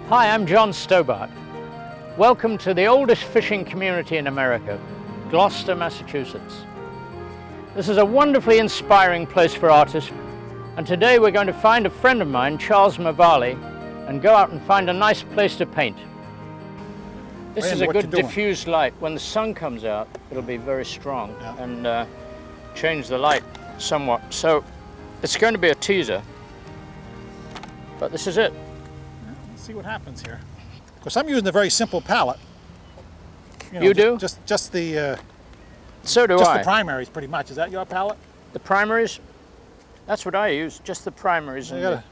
Hi, I'm John Stobart. Welcome to the oldest fishing community in America, Gloucester, Massachusetts. This is a wonderfully inspiring place for artists, and today we're going to find a friend of mine, Charles Movalli, and go out and find a nice place to paint. This is a good diffused light. When the sun comes out, it'll be very strong and change the light somewhat. So it's going to be a teaser, but this is it. Let's see what happens here. Of course, I'm using a very simple palette. You do? Just the. So do I. Just the primaries, pretty much. Is that your palette? The primaries? That's what I use. Just the primaries. I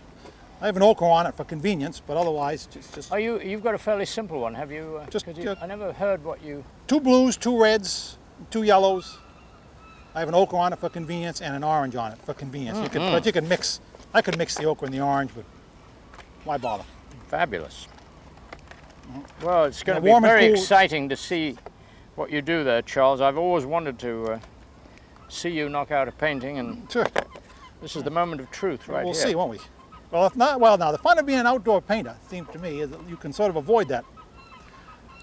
have an ochre on it for convenience, but otherwise, just. Oh, you've got a fairly simple one, have you? I never heard what you. 2 blues, 2 reds, 2 yellows. I have an ochre on it for convenience and an orange on it for convenience. But you can mix. I could mix the ochre and the orange, but why bother? Fabulous. Well, it's going to be very exciting to see what you do there, Charles. I've always wanted to see you knock out a painting, and sure. This is the moment of truth right here. We'll see, won't we? Well, if not, well, now the fun of being an outdoor painter, it seems to me, is that you can sort of avoid that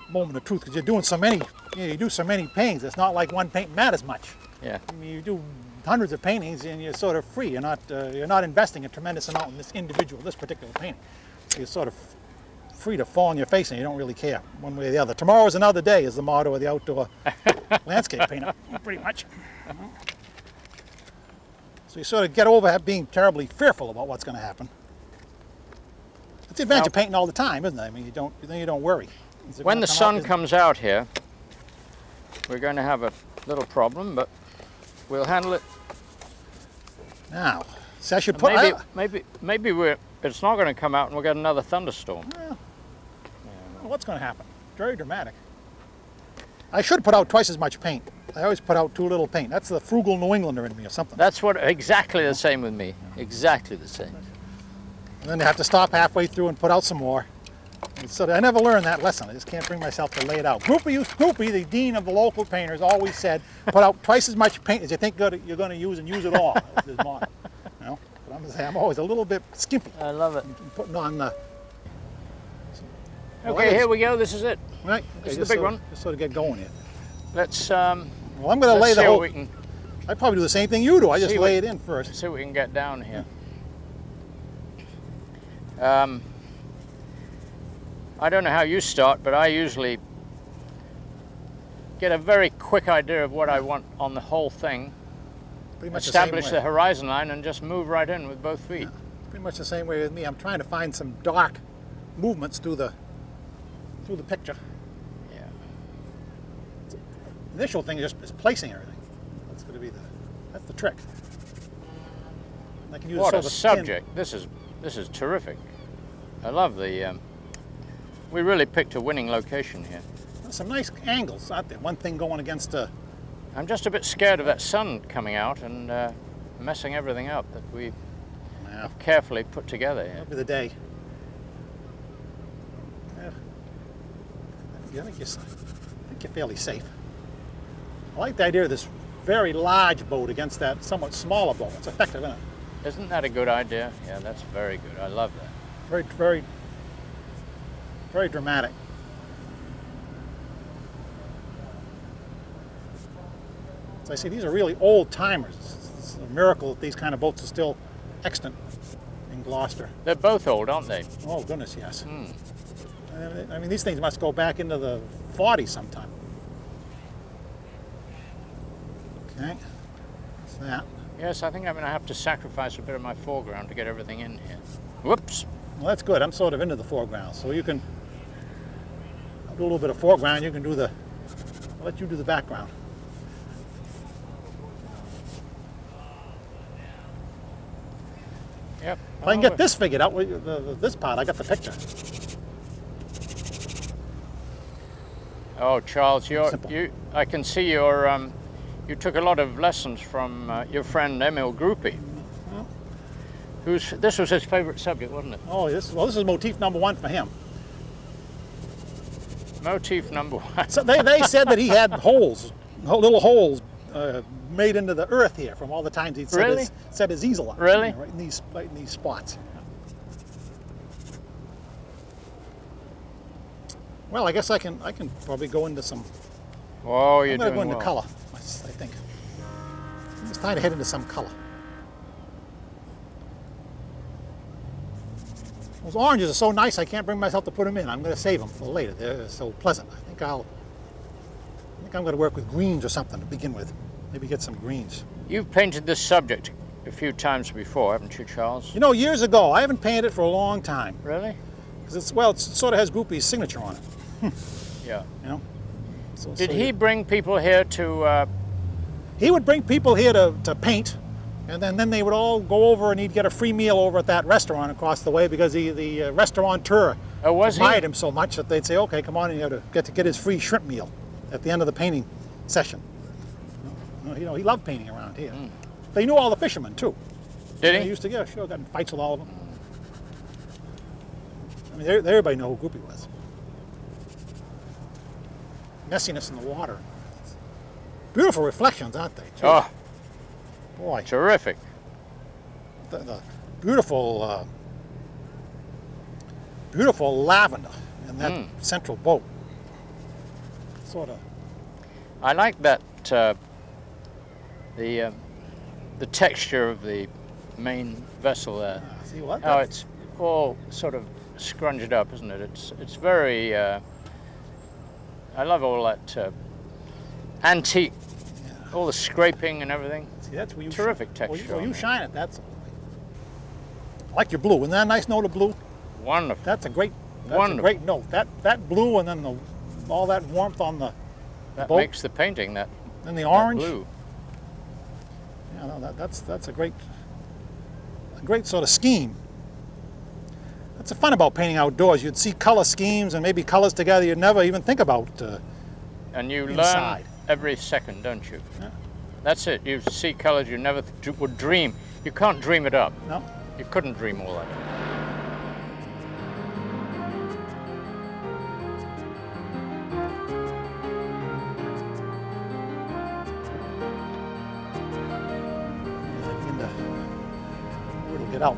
moment of truth because you're doing so many. You do so many paintings. It's not like one painting matters much. Yeah. I mean, you do hundreds of paintings, and you're sort of free. You're not investing a tremendous amount in this particular painting. You're sort of free to fall on your face, and you don't really care one way or the other. Tomorrow is another day is the motto of the outdoor landscape painter, pretty much. So you sort of get over being terribly fearful about what's going to happen. It's the advantage of painting all the time, isn't it? I mean, you don't worry. When the sun comes out here, we're going to have a little problem, but we'll handle it. Now, so I should put. Maybe it's not going to come out, and we'll get another thunderstorm. Well, what's going to happen? Very dramatic. I should put out twice as much paint. I always put out too little paint. That's the frugal New Englander in me or something. That's exactly the same with me. Exactly the same. And then you have to stop halfway through and put out some more. So I never learned that lesson. I just can't bring myself to lay it out. Groupie, the dean of the local painters, always said, put out twice as much paint as you think you're going to use and use it all. That's his motto. You know? But I'm always a little bit skimpy. I love it. Putting on the. Okay, here we go. This is it. Right. This is the big one. Just sort of get going here. Let's. Well, I'm going to lay the whole. I probably do the same thing you do. I just lay it in first. See what we can get down here. I don't know how you start, but I usually get a very quick idea of what I want on the whole thing. Pretty much establish the horizon line and just move right in with both feet. Yeah, pretty much the same way with me. I'm trying to find some dark movements through the picture. Yeah. The initial thing is placing everything. That's going to be that's the trick. And I can use what a subject! This is terrific. I love the. We really picked a winning location here. There's some nice angles out there. One thing going against a. I'm just a bit scared of that sun coming out and messing everything up that we have carefully put together here. That'll be the day. I think you're fairly safe. I like the idea of this very large boat against that somewhat smaller boat. It's effective, isn't it? Isn't that a good idea? Yeah, that's very good. I love that. Very, very, very dramatic. As I say, these are really old timers. It's a miracle that these kind of boats are still extant in Gloucester. They're both old, aren't they? Oh, goodness, yes. I mean, these things must go back into the 40s sometime. Okay, that's that. Yes, I think I'm going to have to sacrifice a bit of my foreground to get everything in here. Whoops. Well, that's good. I'm sort of into the foreground, so you can I'll do a little bit of foreground. You can do I'll let you do the background. Yep. If I can get this figured out, this part, I got the picture. Oh, Charles, I can see you took a lot of lessons from your friend Emil Groupie. This was his favorite subject, wasn't it? Oh, this is motif number 1 for him. Motif number 1. So they said that he had little holes made into the earth here from all the times he'd set his easel up. Really? Right in these spots. Well, I guess I can probably go into some. Oh, you're I'm going to doing go into well. color. I think. I'm just trying to head into some color. Those oranges are so nice, I can't bring myself to put them in. I'm going to save them for later. They're so pleasant. I think I'm going to work with greens or something to begin with. Maybe get some greens. You've painted this subject a few times before, haven't you, Charles? You know, years ago, I haven't painted it for a long time. Really? Because it sort of has Groupie's signature on it. Yeah. You know? Did he bring people here to... He would bring people here to paint, and then they would all go over and he'd get a free meal over at that restaurant across the way because the restaurateur admired him so much that they'd say, okay, come on, and you have to get his free shrimp meal at the end of the painting session. You know, he loved painting around here. Mm. They knew all the fishermen, too. Did he? He used to, yeah, sure, got in fights with all of them. I mean, everybody knew who Groupie was. Messiness in the water. Beautiful reflections, aren't they? Gee. Oh, boy. Terrific. The beautiful, beautiful lavender in that central boat. Sort of. I like that, the texture of the main vessel there. See what? How it's all sort of scrunged up, isn't it? It's very, I love all that antique, all the scraping and everything. See, that's where you terrific texture. Well, you shine it, that's all. I like your blue. Isn't that a nice note of blue? Wonderful. That's a great note. That blue and then all that warmth on the boat. Makes the painting that. And the orange. That blue. Yeah, no, that's a great sort of scheme. That's the fun about painting outdoors. You'd see color schemes and maybe colors together you'd never even think about. And you inside. learn every second, don't you? Yeah. That's it. You see colors you never would dream. You can't dream it up. No. You couldn't dream all that. Where it'll get out.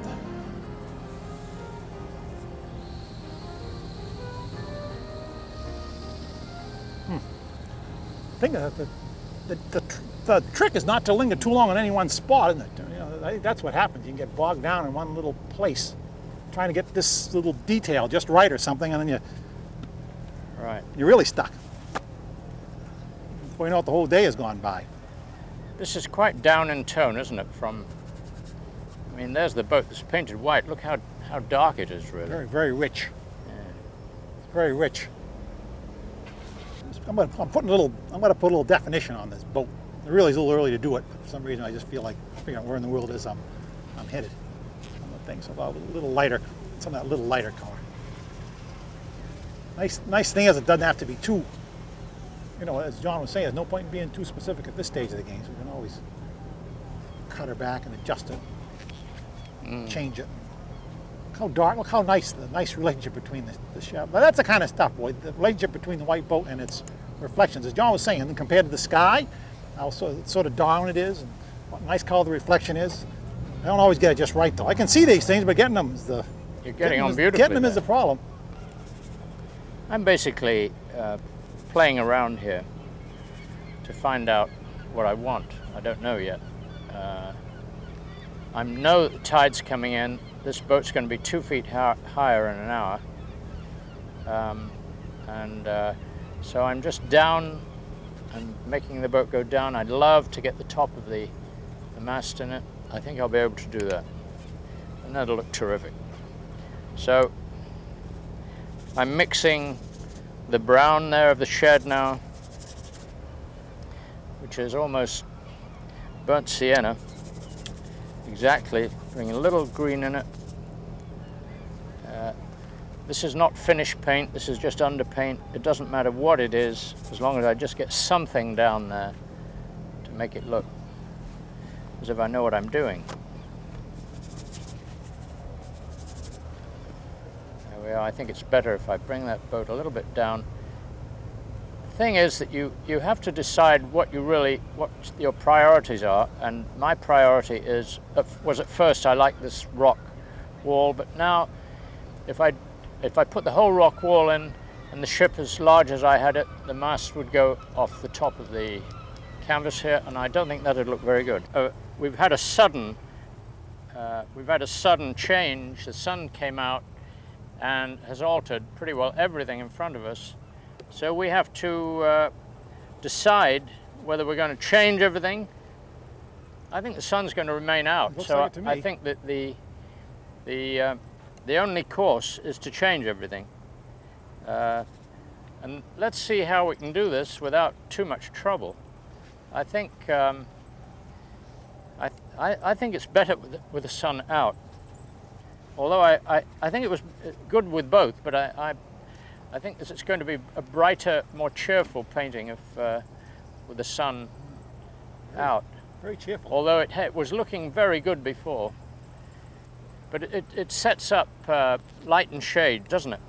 I think the trick is not to linger too long on any one spot, isn't it? You know, I think that's what happens. You can get bogged down in one little place, trying to get this little detail just right or something, and then you're really stuck. Before you know it, the whole day has gone by. This is quite down in tone, isn't it? I mean, there's the boat that's painted white. Look how dark it is, really. Very, very rich. Yeah. It's very rich. I'm gonna put a little definition on this boat. It really is a little early to do it, but for some reason I just feel like figuring out where in the world is I'm headed. Some of the things about a little lighter, some of that little lighter color. Nice thing is it doesn't have to be too. You know, as John was saying, there's no point in being too specific at this stage of the game. So we can always cut her back and adjust it, change it. Look how dark, look how nice, the nice relationship between the shadow. Now that's the kind of stuff, boy, the relationship between the white boat and its reflections. As John was saying, and compared to the sky, how sort of down it is, and what nice color the reflection is. I don't always get it just right, though. I can see these things, but getting them is the... You're getting on beautifully. Getting them is the problem. I'm basically playing around here to find out what I want. I don't know yet. I know the tide's coming in. This boat's going to be 2 feet higher in an hour. So I'm just down and making the boat go down. I'd love to get the top of the mast in it. I think I'll be able to do that. And that'll look terrific. So I'm mixing the brown there of the shed now, which is almost burnt sienna. Exactly, bringing a little green in it. This is not finished paint, this is just underpaint. It doesn't matter what it is, as long as I just get something down there to make it look as if I know what I'm doing. There we are. I think it's better if I bring that boat a little bit down. The thing is that you have to decide what your priorities are, and my priority was at first I liked this rock wall, but now if I put the whole rock wall in, and the ship as large as I had it, the mast would go off the top of the canvas here, and I don't think that'd look very good. We've had a sudden change. The sun came out and has altered pretty well everything in front of us. So we have to decide whether we're going to change everything. I think the sun's going to remain out. Looks So like it to me. I think that the only course is to change everything. And let's see how we can do this without too much trouble. I think I think it's better with the sun out. Although I think it was good with both, but I think it's going to be a brighter, more cheerful painting if with the sun out. Very cheerful. Although it was looking very good before. But it sets up light and shade, doesn't it?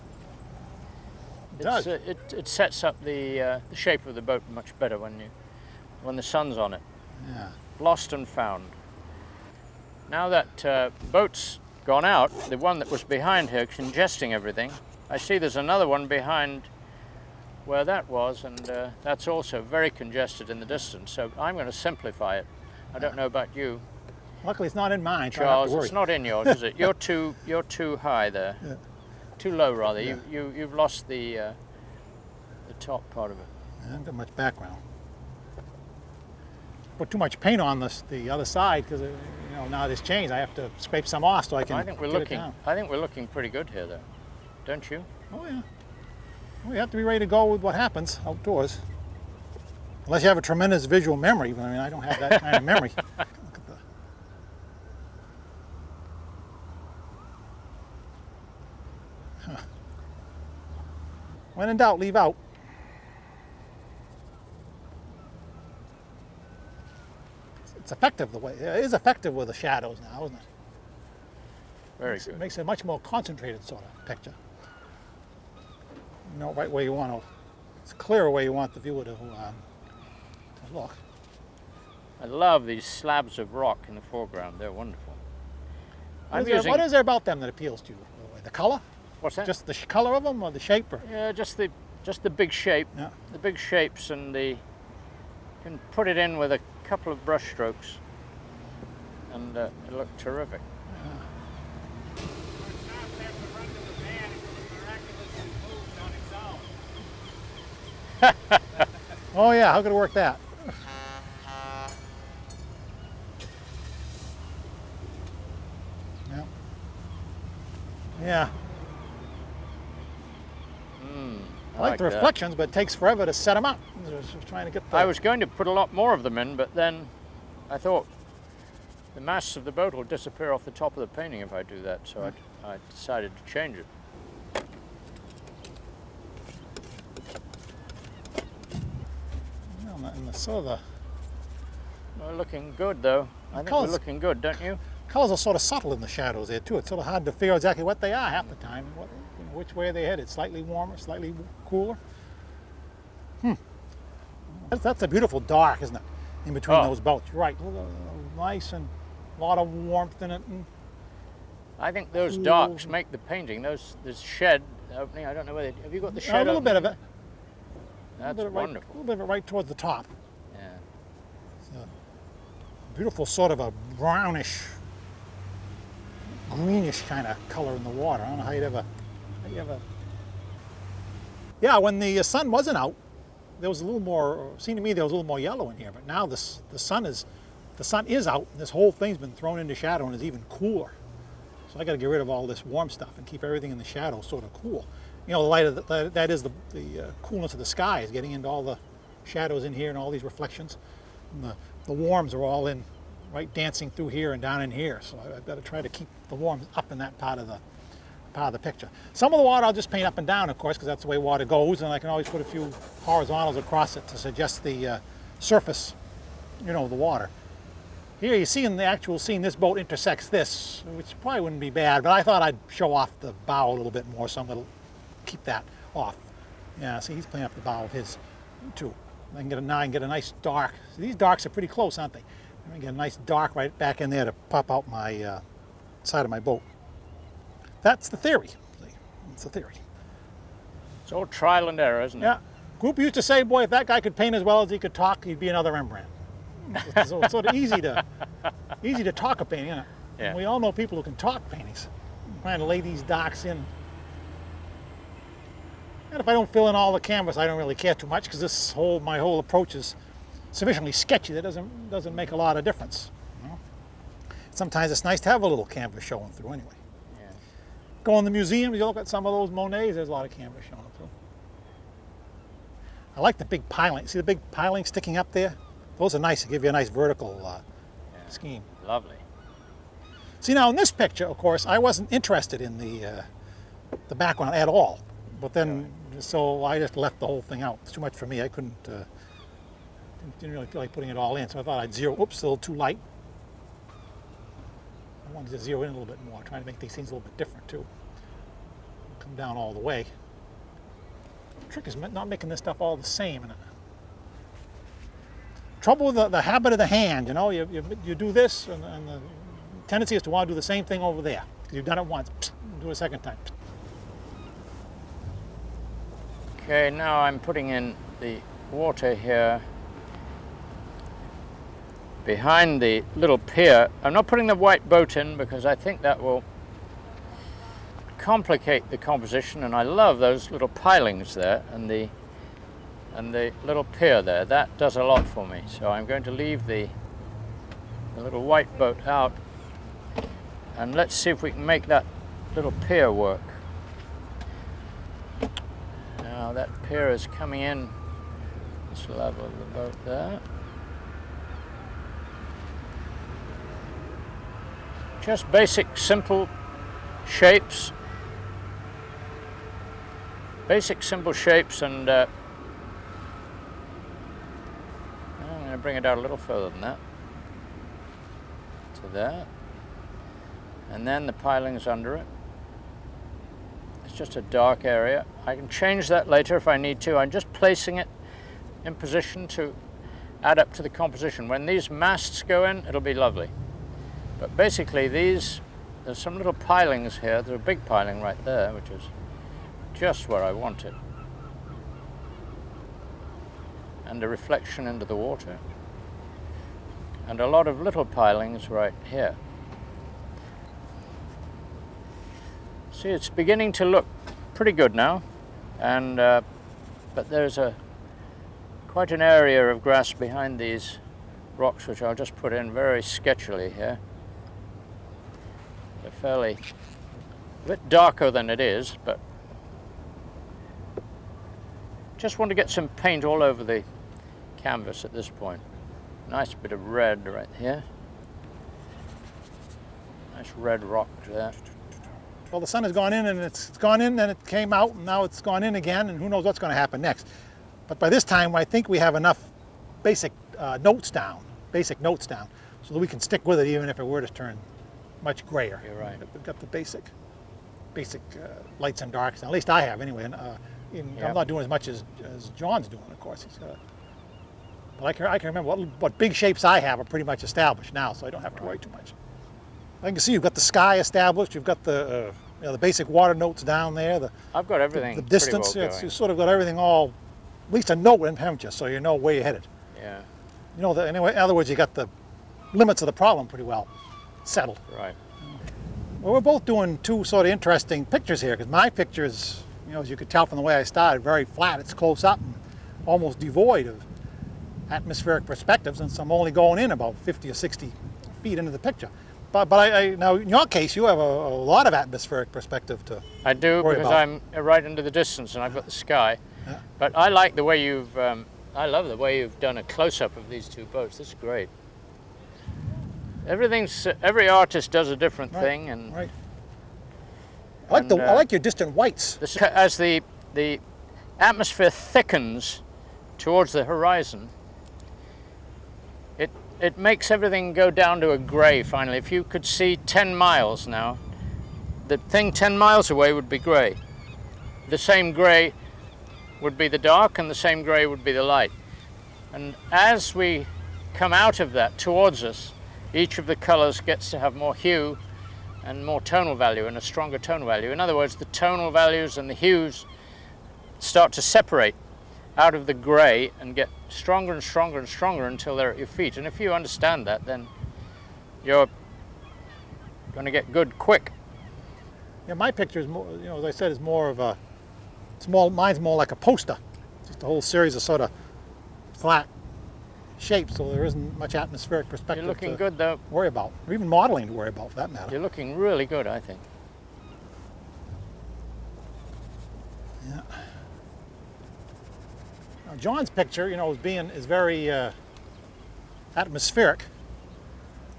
It does. It sets up the shape of the boat much better when the sun's on it. Yeah. Lost and found. Now that boat's gone out, the one that was behind here congesting everything, I see there's another one behind where that was, and that's also very congested in the distance. So I'm going to simplify it. I don't know about you, Luckily, it's not in mine, so I don't have Charles. to worry. It's not in yours, is it? You're too high there. Yeah. Too low, rather. Yeah. You've lost the top part of it. I haven't got much background. Put too much paint on the other side because now this changed. I have to scrape some off so I can I think we're get it looking. down. I think we're looking pretty good here, though. Don't you? Oh yeah. Well, you have to be ready to go with what happens outdoors. Unless you have a tremendous visual memory. I mean, I don't have that kind of memory. Look at the... Huh. When in doubt, leave out. It's effective the way it is effective with the shadows now, isn't it? Very It good. makes a much more concentrated sort of picture. You know, right where you want to. It's clearer where you want the viewer to look. I love these slabs of rock in the foreground. They're wonderful. What is there about them that appeals to you? The color? What's that? Just the color of them, or the shape? Or? Yeah, just the big shape. Yeah. The big shapes, and you can put it in with a couple of brush strokes, and it looked terrific. Oh yeah, how could it work that? Yeah. Yeah. I like the that. reflections, but it takes forever to set them up. Just trying to get the... I was going to put a lot more of them in, but then I thought the masts of the boat will disappear off the top of the painting if I do that, so I decided to change it. And the sort of the We're looking good, though. I think we're colours- looking good, don't you? colors are sort of subtle in the shadows there too. It's sort of hard to figure exactly what they are half the time. Which way they're headed. Slightly warmer, slightly cooler. That's a beautiful dark, isn't it? In between Oh. those boats. You're right. Nice and a lot of warmth in it. And I think those darks make the painting. This shed opening, I don't know whether... Have you got the a shed little opening? bit of it. That's A wonderful. little bit of it right towards the top. Yeah. It's a beautiful sort of a brownish, greenish kind of color in the water. I don't know how you'd ever... Yeah, when the sun wasn't out, there was a little more, seemed to me there was a little more yellow in here, but now the sun is out, and this whole thing's been thrown into shadow and is even cooler. So I got to get rid of all this warm stuff and keep everything in the shadow sort of cool. You know, the light of that is the coolness of the sky is getting into all the shadows in here and all these reflections. And the warms are all in, right, dancing through here and down in here. So I've got to try to keep the warms up in that part of the picture. Some of the water I'll just paint up and down, of course, because that's the way water goes, and I can always put a few horizontals across it to suggest the surface, the water. Here you see in the actual scene, this boat intersects this, which probably wouldn't be bad, but I thought I'd show off the bow a little bit more, so I'm going to keep that off. Yeah, see, he's playing up the bow of his too. I can get a nice dark. See, these darks are pretty close, aren't they? I can get a nice dark right back in there to pop out my side of my boat. That's the theory. That's the theory. It's all trial and error, isn't it? Yeah. Group used to say, boy, if that guy could paint as well as he could talk, he'd be another Rembrandt. It's sort of easy to talk a painting, isn't it? Yeah. We all know people who can talk paintings. Trying to lay these darks in. And if I don't fill in all the canvas, I don't really care too much, because my whole approach is sufficiently sketchy that doesn't make a lot of difference. You know? Sometimes it's nice to have a little canvas showing through anyway. Yeah. Go in the museum, you look at some of those Monets, there's a lot of canvas showing through. I like the big piling. See the big piling sticking up there? Those are nice. They give you a nice vertical scheme. Lovely. See, now in this picture, of course, I wasn't interested in the background at all. But then, so I just left the whole thing out. It's too much for me. I didn't really feel like putting it all in. So I thought I'd zero. Oops, a little too light. I wanted to zero in a little bit more, trying to make these things a little bit different too. Come down all the way. The trick is not making this stuff all the same. Isn't it? Trouble with the habit of the hand, you know, you do this, and the tendency is to want to do the same thing over there. Because you've done it once, do it a second time. Okay, now I'm putting in the water here behind the little pier. I'm not putting the white boat in because I think that will complicate the composition, and I love those little pilings there and the little pier there. That does a lot for me. So I'm going to leave the little white boat out, and let's see if we can make that little pier work. Now that pier is coming in this level of the boat there. Just basic, simple shapes. Basic, simple shapes, and I'm going to bring it out a little further than that. To there. And then the pilings under it. It's just a dark area. I can change that later if I need to. I'm just placing it in position to add up to the composition. When these masts go in, it'll be lovely. But basically there's some little pilings here. There's a big piling right there, which is just where I want it. And a reflection into the water. And a lot of little pilings right here. See, it's beginning to look pretty good now, and but there's quite an area of grass behind these rocks, which I'll just put in very sketchily here. They're fairly a bit darker than it is, but just want to get some paint all over the canvas at this point. Nice bit of red right here. Nice red rock there. Well, the sun has gone in, and it's gone in, and it came out, and now it's gone in again, and who knows what's going to happen next. But by this time, I think we have enough basic notes down, so that we can stick with it even if it were to turn much grayer. You're right. We've got the basic lights and darks. At least I have, anyway. And I'm not doing as much as John's doing, of course. But I can remember what big shapes I have are pretty much established now, so I don't have to worry too much. I can see you've got the sky established. You've got the basic water notes down there. I've got everything. The distance. Pretty well going. You've sort of got everything all, at least a note, haven't you? So you know where you're headed. Yeah. You know, anyway, in other words, you got the limits of the problem pretty well settled. Right. Well, we're both doing two sort of interesting pictures here, because my picture is, as you could tell from the way I started, very flat. It's close up and almost devoid of atmospheric perspectives, and so I'm only going in about 50 or 60 feet into the picture. But now in your case, you have a lot of atmospheric perspective to I do, worry because about. I'm right into the distance and I've got the sky. Yeah. But I like the way you've, I love the way you've done a close-up of these two boats. This is great. Every artist does a different thing, and right. I like your distant whites. As the atmosphere thickens towards the horizon, it makes everything go down to a grey finally. If you could see 10 miles now, the thing 10 miles away would be grey. The same grey would be the dark, and the same grey would be the light. And as we come out of that towards us, each of the colours gets to have more hue and more tonal value, and a stronger tonal value. In other words, the tonal values and the hues start to separate out of the grey and get stronger and stronger and stronger until they're at your feet. And if you understand that, then you're going to get good quick. Yeah, my picture is more, you know, as I said, is more of a small. Mine's more like a poster, just a whole series of sort of flat shapes. So there isn't much atmospheric perspective. You're looking to good, though. worry about, or even modeling to worry about, for that matter. You're looking really good, I think. Yeah. Now, John's picture, you know, is very atmospheric.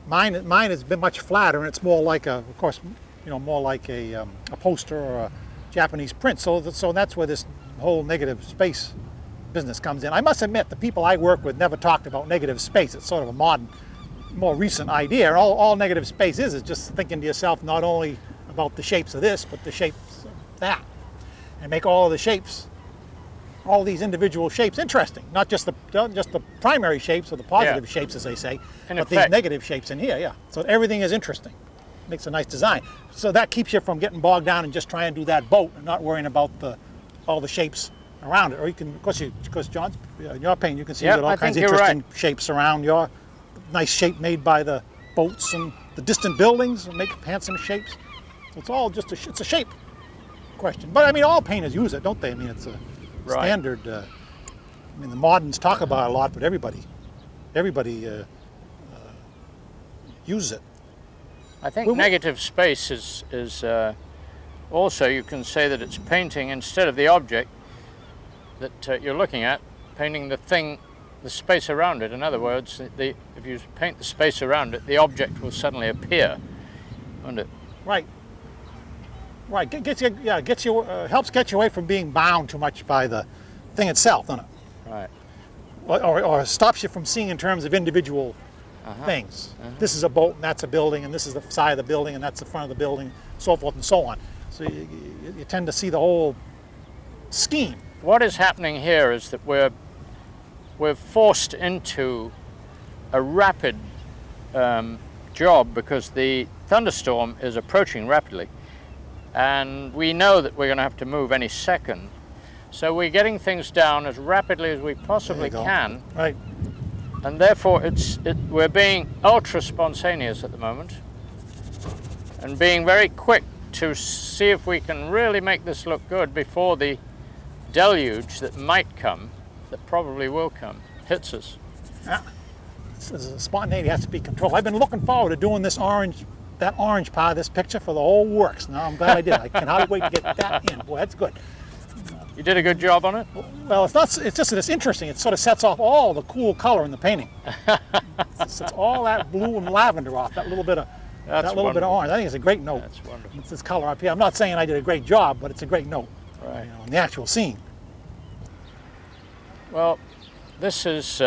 Mine has been much flatter, and it's more like a, of course, you know, more like a poster or a Japanese print. So that's where this whole negative space business comes in. I must admit, the people I work with never talked about negative space. It's sort of a modern, more recent idea. And all negative space is just thinking to yourself not only about the shapes of this, but the shapes of that, and make all of the shapes, all these individual shapes interesting. Not just the primary shapes or the positive shapes, as they say, but these negative shapes in here. Yeah. So everything is interesting. Makes a nice design. So that keeps you from getting bogged down and just trying to do that boat and not worrying about all the shapes around it. Or you can, because John's, in your painting, you can see all kinds of interesting shapes around your nice shape made by the boats and the distant buildings and make handsome shapes. So it's all just it's a shape question. But I mean, all painters use it, don't they? I mean, it's a standard. I mean, the moderns talk about it a lot, but everybody uses it. I think negative space is also, you can say that it's painting instead of the object that you're looking at, painting the thing, the space around it. In other words, if you paint the space around it, the object will suddenly appear, won't it? Right. Right. Helps get you away from being bound too much by the thing itself, doesn't it? Right. Or stops you from seeing in terms of individual things. This is a boat, and that's a building, and this is the side of the building, and that's the front of the building, so forth and so on. So you tend to see the whole scheme. What is happening here is that we're forced into a rapid job because the thunderstorm is approaching rapidly, and we know that we're going to have to move any second. So we're getting things down as rapidly as we possibly can. Right. And therefore we're being ultra spontaneous at the moment and being very quick to see if we can really make this look good before the deluge that might come, that probably will come, hits us. Yeah. Spontaneity has to be controlled. I've been looking forward to doing that orange part of this picture for the whole works. Now I'm glad I did. I can hardly wait to get that in. Boy, that's good. You did a good job on it? Well, it's not. It's just that it's interesting. It sort of sets off all the cool color in the painting. It sets all that blue and lavender off. That little bit of bit of orange. I think it's a great note. That's wonderful. It's this color up here. I'm not saying I did a great job, but it's a great note. Right. You know, in the actual scene. Well, this has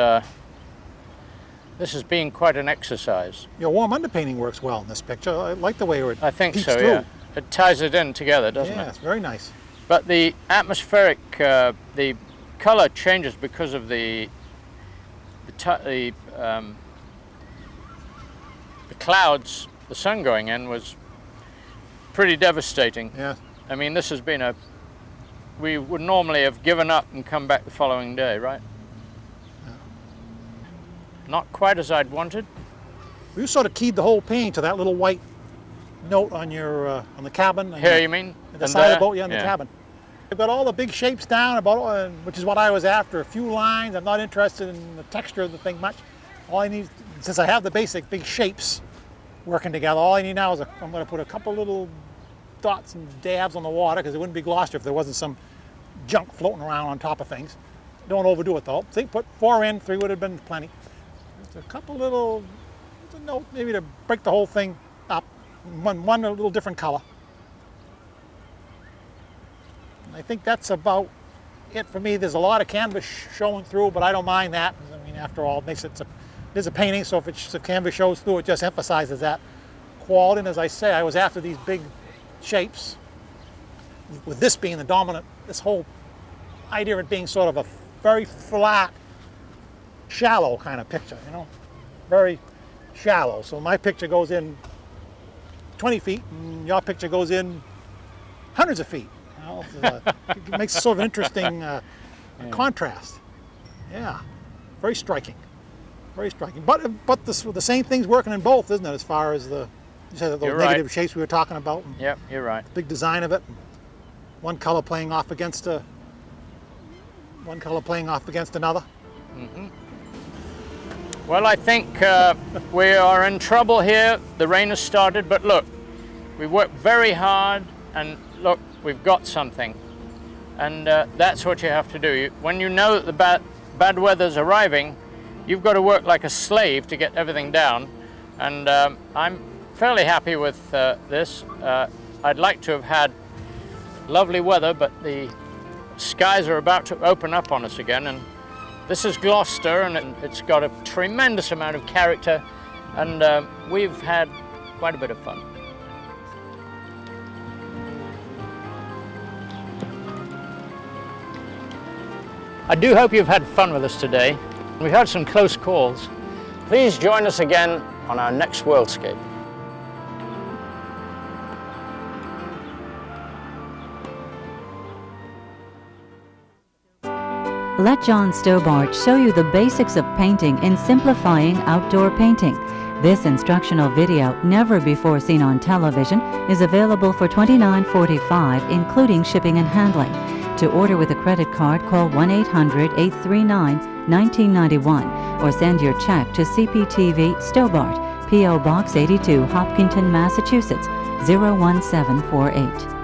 been quite an exercise. Your warm underpainting works well in this picture. I like the way it I think peeks so. through. Yeah. It ties it in together, doesn't it? Yeah, it's very nice. But the atmospheric, the color changes because of the clouds. The sun going in was pretty devastating. Yeah. I mean, this has been we would normally have given up and come back the following day, right? Yeah. Not quite as I'd wanted. You sort of keyed the whole painting to that little white note on your on the cabin. Here, you mean? The side of the boat, yeah, in the cabin. I've got all the big shapes down, which is what I was after. A few lines. I'm not interested in the texture of the thing much. All I need, since I have the basic big shapes working together, all I need now is I'm going to put a couple little dots and dabs on the water, because it wouldn't be Gloucester if there wasn't some junk floating around on top of things. Don't overdo it though. See, put 4 in, 3 would have been plenty. Just a couple little, a note maybe to break the whole thing up. One a little different color. I think that's about it for me. There's a lot of canvas showing through, but I don't mind that. I mean, after all, it is a painting, so if the canvas shows through, it just emphasizes that quality. And as I say, I was after these big shapes, with this being the dominant, this whole idea of it being sort of a very flat, shallow kind of picture, you know, very shallow. So my picture goes in 20 feet, and your picture goes in hundreds of feet. know, it makes sort of an interesting contrast. Yeah, very striking. Very striking. But the same thing's working in both, isn't it? As far as you said, those negative shapes we were talking about. Yep, you're right. The big design of it. One color playing off against another. Mm-hmm. Well, I think we are in trouble here. The rain has started, but look, we worked very hard, and look, we've got something. And that's what you have to do. When you know that the bad weather's arriving, you've got to work like a slave to get everything down. And I'm fairly happy with this. I'd like to have had lovely weather, but the skies are about to open up on us again. And this is Gloucester, and it's got a tremendous amount of character, and we've had quite a bit of fun. I do hope you've had fun with us today. We've had some close calls. Please join us again on our next Worldscape. Let John Stobart show you the basics of painting in simplifying outdoor painting. This instructional video, never before seen on television, is available for $29.45, including shipping and handling. To order with a credit card, call 1-800-839-1991 or send your check to CPTV Stobart, P.O. Box 82, Hopkinton, Massachusetts, 01748.